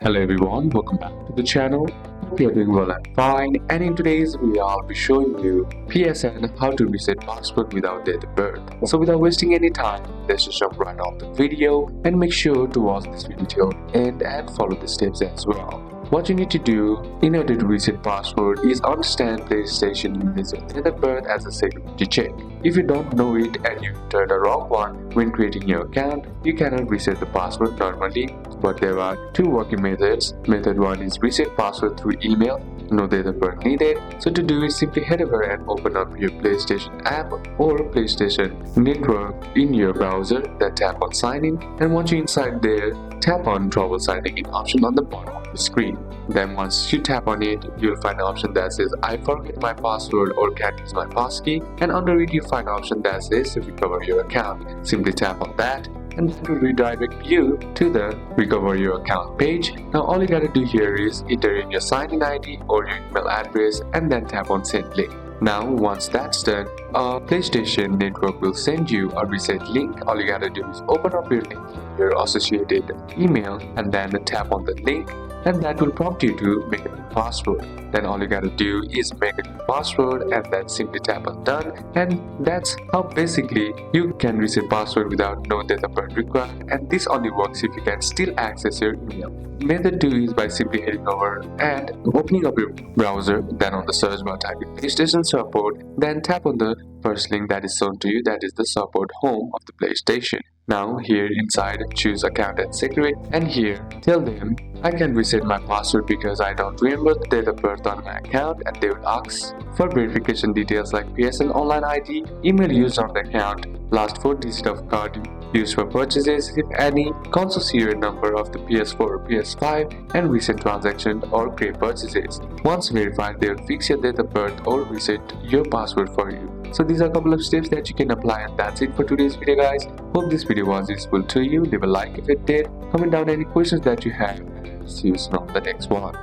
Hello everyone, welcome back to the channel. Hope you're doing well and fine, and in today's video I'll be showing you PSN how to reset password without date of birth. So without wasting any time, let's just jump right on the video and make sure to watch this video till end and follow the steps as well. What you need to do in order to reset password is understand PlayStation uses date of birth as a security check. If you don't know it and you enter the wrong one when creating your account, you cannot reset the password normally, but there are two working methods. Method 1 is reset password through email, no date of birth needed. So to do it, simply head over and open up your PlayStation app or PlayStation network in your browser, then tap on sign in, and once you're inside there, tap on trouble signing in option on the bottom of the screen. Then once you tap on it, you'll find an option that says I forget my password or can't use my passkey, and under it you find an option that says recover your account. Simply tap on that and that will redirect you to the recover your account page. Now all you gotta do here is enter in your sign-in ID or your email address and then tap on send link. Now once that's done, PlayStation network will send you a reset link. All you gotta do is open up your link, your associated email, and then tap on the link, and that will prompt you to make a new password. Then all you gotta do is make a new password and then simply tap on done, and that's how basically you can reset password without no date of birth required, and this only works if you can still access your email. Method 2 is by simply heading over and opening up your browser, then on the search bar type in PlayStation support, then tap on the first link that is shown to you, that is the support home of the PlayStation. Now here inside choose account and secret, and here tell them I can reset my password because I don't remember the date of birth on my account, and they will ask for verification details like PSN online ID, email used on the account, last 4 digits of card used for purchases if any, console serial number of the PS4 or PS5, and recent transaction or create purchases. Once verified, they will fix your date of birth or reset your password for you. So these are a couple of steps that you can apply, and that's it for today's video guys. Hope this video was useful to you. Leave a like if it did, comment down any questions that you have. See you soon on the next one.